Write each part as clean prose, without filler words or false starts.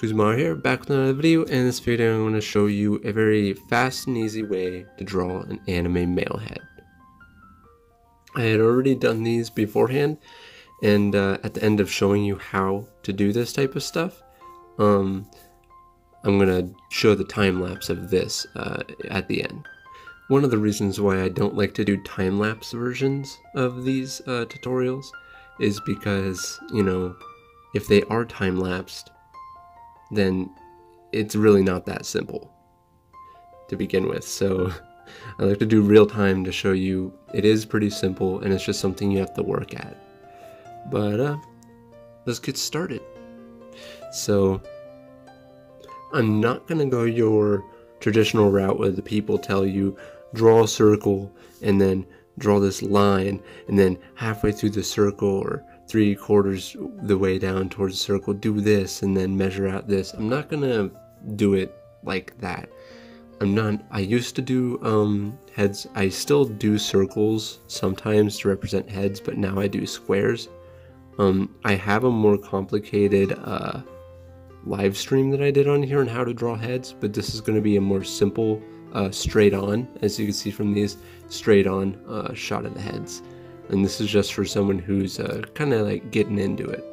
Kuzo here, back with another video. In this video I'm going to show you a very fast and easy way to draw an anime male head. I had already done these beforehand, and at the end of showing you how to do this type of stuff, I'm going to show the time-lapse of this at the end. One of the reasons why I don't like to do time-lapse versions of these tutorials is because, you know, if they are time-lapsed, then it's really not that simple to begin with. So I like to do real time to show you it is pretty simple and it's just something you have to work at. But let's get started. So I'm not gonna go your traditional route where the people tell you draw a circle and then draw this line, and then halfway through the circle or 3/4 the way down towards the circle do this and then measure out this. I'm not gonna do it like that. I used to do heads. I still do circles sometimes to represent heads, but now I do squares. I have a more complicated live stream that I did on here on how to draw heads, but this is going to be a more simple straight on, as you can see from these, straight on shot of the heads. And this is just for someone who's kind of like getting into it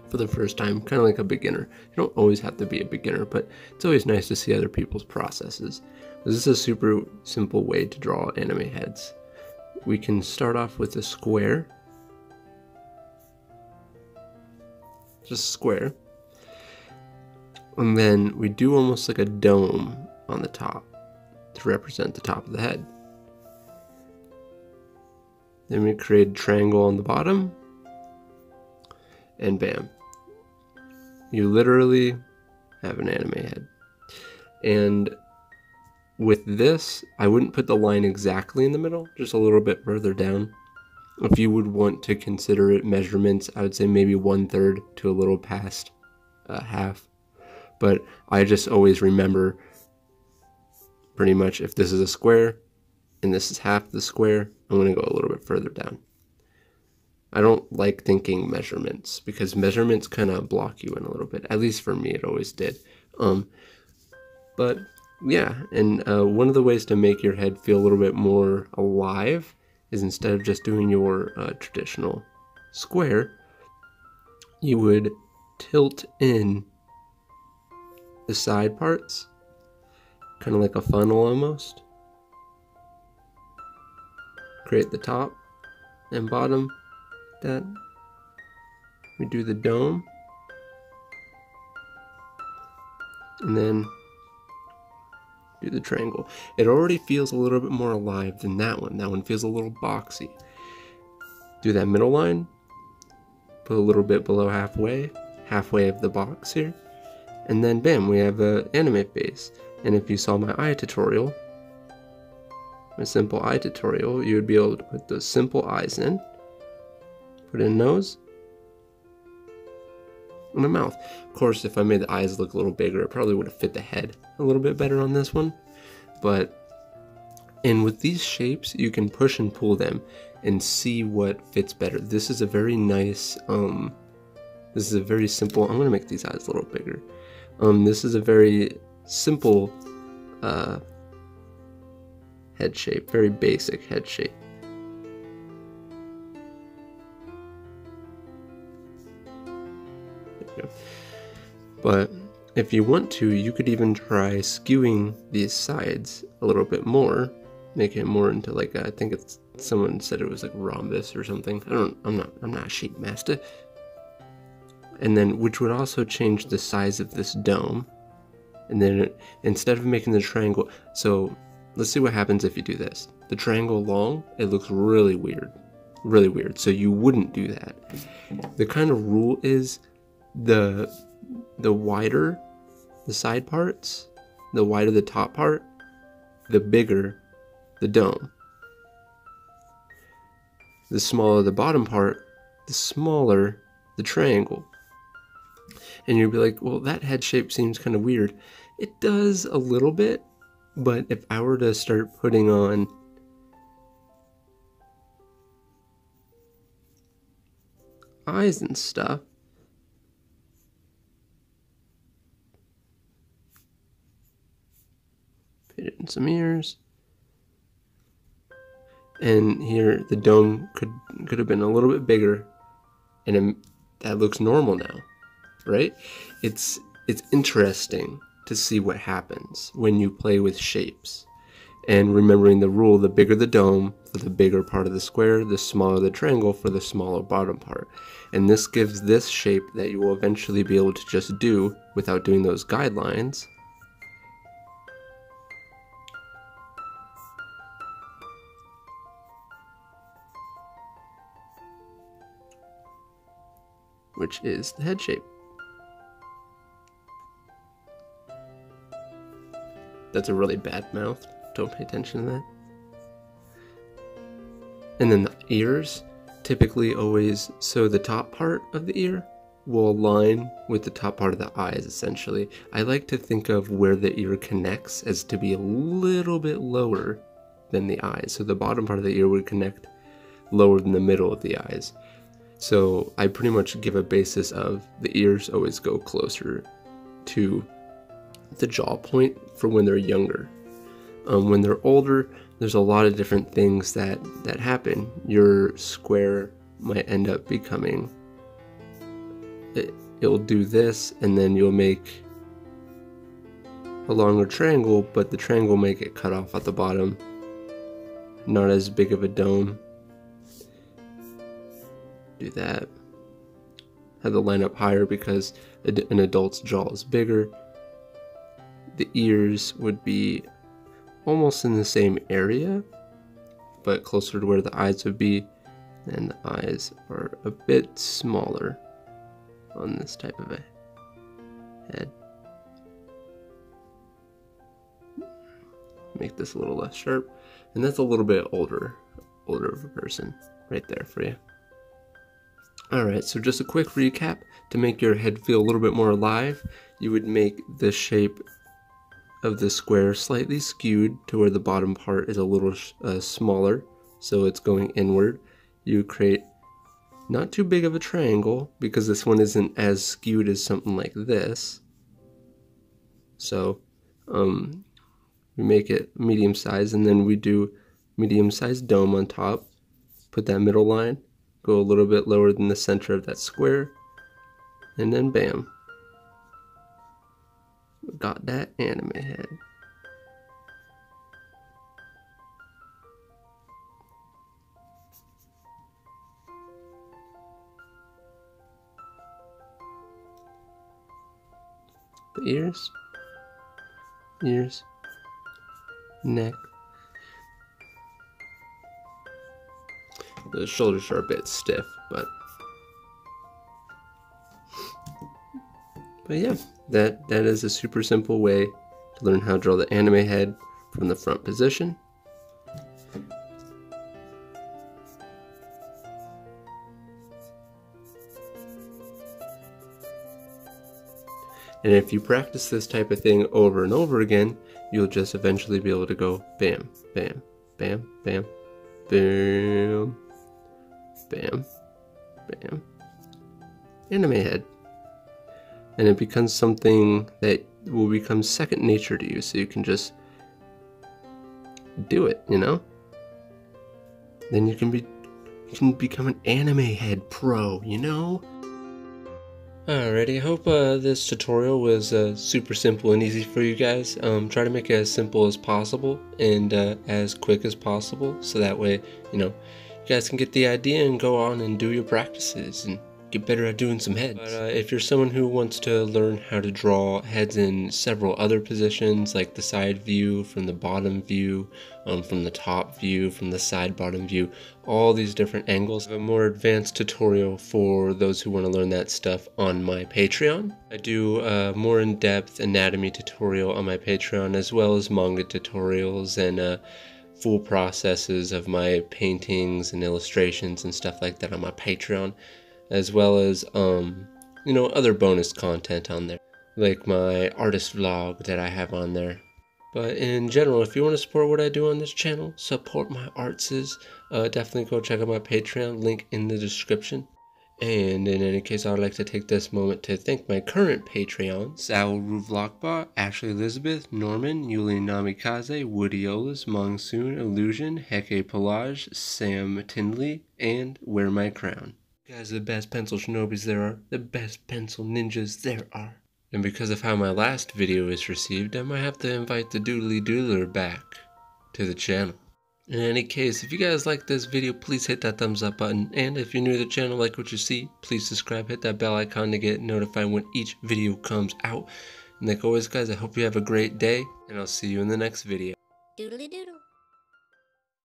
for the first time, kind of like a beginner. You don't always have to be a beginner, but it's always nice to see other people's processes. This is a super simple way to draw anime heads. We can start off with a square. Just a square. And then we do almost like a dome on the top to represent the top of the head. Then we create a triangle on the bottom, and bam. You literally have an anime head. And with this, I wouldn't put the line exactly in the middle, just a little bit further down. If you would want to consider it measurements, I would say maybe 1/3 to a little past half. But I just always remember pretty much if this is a square and this is half the square, I'm going to go a little bit further down. I don't like thinking measurements because measurements kind of block you in a little bit. At least for me, it always did. But yeah, and one of the ways to make your head feel a little bit more alive is instead of just doing your traditional square, you would tilt in the side parts, kind of like a funnel almost. Create the top and bottom. That we do the dome, and then do the triangle. It already feels a little bit more alive than that one. That one feels a little boxy. Do that middle line, put a little bit below halfway of the box here, and then bam, we have an anime face. And if you saw my eye tutorial, my simple eye tutorial, you would be able to put those simple eyes in, put in a nose, and a mouth. Of course, if I made the eyes look a little bigger, it probably would have fit the head a little bit better on this one. And with these shapes, you can push and pull them and see what fits better. This is a very nice, this is a very simple, I'm gonna make these eyes a little bigger. This is a very simple head shape, very basic head shape. But if you want to, you could even try skewing these sides a little bit more, make it more into like I think it's, someone said it was like rhombus or something. I'm not a shape master. And then which would also change the size of this dome. And then instead of making the triangle, so let's see what happens if you do this. The triangle long, it looks really weird. Really weird. So you wouldn't do that. The kind of rule is the wider the side parts, the wider the top part, the bigger the dome. The smaller the bottom part, the smaller the triangle. And you'd be like, well, that head shape seems kind of weird. It does a little bit, but if I were to start putting on eyes and stuff, Fade in some ears. And here the dome could have been a little bit bigger, and that looks normal now, right? It's interesting to see what happens when you play with shapes. And remembering the rule, the bigger the dome for the bigger part of the square, the smaller the triangle for the smaller bottom part. And this gives this shape that you will eventually be able to just do without doing those guidelines. Which is the head shape. That's a really bad mouth. Don't pay attention to that. And then the ears, typically always, so the top part of the ear will align with the top part of the eyes, essentially. I like to think of where the ear connects as to be a little bit lower than the eyes. So the bottom part of the ear would connect lower than the middle of the eyes. So I pretty much give a basis of the ears always go closer to the jaw point for when they're younger. When they're older, there's a lot of different things that happen. Your square might end up becoming, it'll do this, and then you'll make a longer triangle, but the triangle may get cut off at the bottom. Not as big of a dome. Do that. Have the line up higher because an adult's jaw is bigger. The ears would be almost in the same area, but closer to where the eyes would be, and the eyes are a bit smaller on this type of a head. Make this a little less sharp, and that's a little bit older of a person right there for you. Alright, so just a quick recap. To make your head feel a little bit more alive, you would make the shape of the square slightly skewed to where the bottom part is a little smaller, so it's going inward. You create not too big of a triangle because this one isn't as skewed as something like this. So we make it medium size, and then we do medium sized dome on top. Put that middle line, go a little bit lower than the center of that square, and then bam. Got that anime head. The ears, neck. The shoulders are a bit stiff, but yeah, that is a super simple way to learn how to draw the anime head from the front position. And if you practice this type of thing over and over again, you'll just eventually be able to go bam, bam, bam, bam, bam, bam, bam, anime head. And it becomes something that will become second nature to you, so you can just do it, you know? Then you can become an anime head pro, you know? Alrighty, I hope this tutorial was super simple and easy for you guys. Try to make it as simple as possible and as quick as possible, so that way, you know, you guys can get the idea and go on and do your practices and get better at doing some heads. But if you're someone who wants to learn how to draw heads in several other positions, like the side view, from the bottom view, from the top view, from the side bottom view, all these different angles, I have a more advanced tutorial for those who want to learn that stuff on my Patreon. I do a more in-depth anatomy tutorial on my Patreon, as well as manga tutorials and full processes of my paintings and illustrations and stuff like that on my Patreon, as well as you know, other bonus content on there, like my artist vlog that I have on there. But in general, if you want to support what I do on this channel, support my artses, definitely go check out my Patreon, link in the description. And in any case, I would like to take this moment to thank my current Patreons: Avalable Vlogbot, Ashley Elizabeth, Norman, Yuli Namikaze, Woody Olis, Monsoon, Illusion, Heke Pelage, Sam Tindley, and Wear My Crown. You guys are the best pencil shinobis there are, the best pencil ninjas there are. And because of how my last video is received, I might have to invite the Doodly Doodler back to the channel. In any case, if you guys like this video, please hit that thumbs up button, and if you're new to the channel, like what you see, please subscribe, hit that bell icon to get notified when each video comes out. And like always guys, I hope you have a great day, and I'll see you in the next video. Doodly doodle.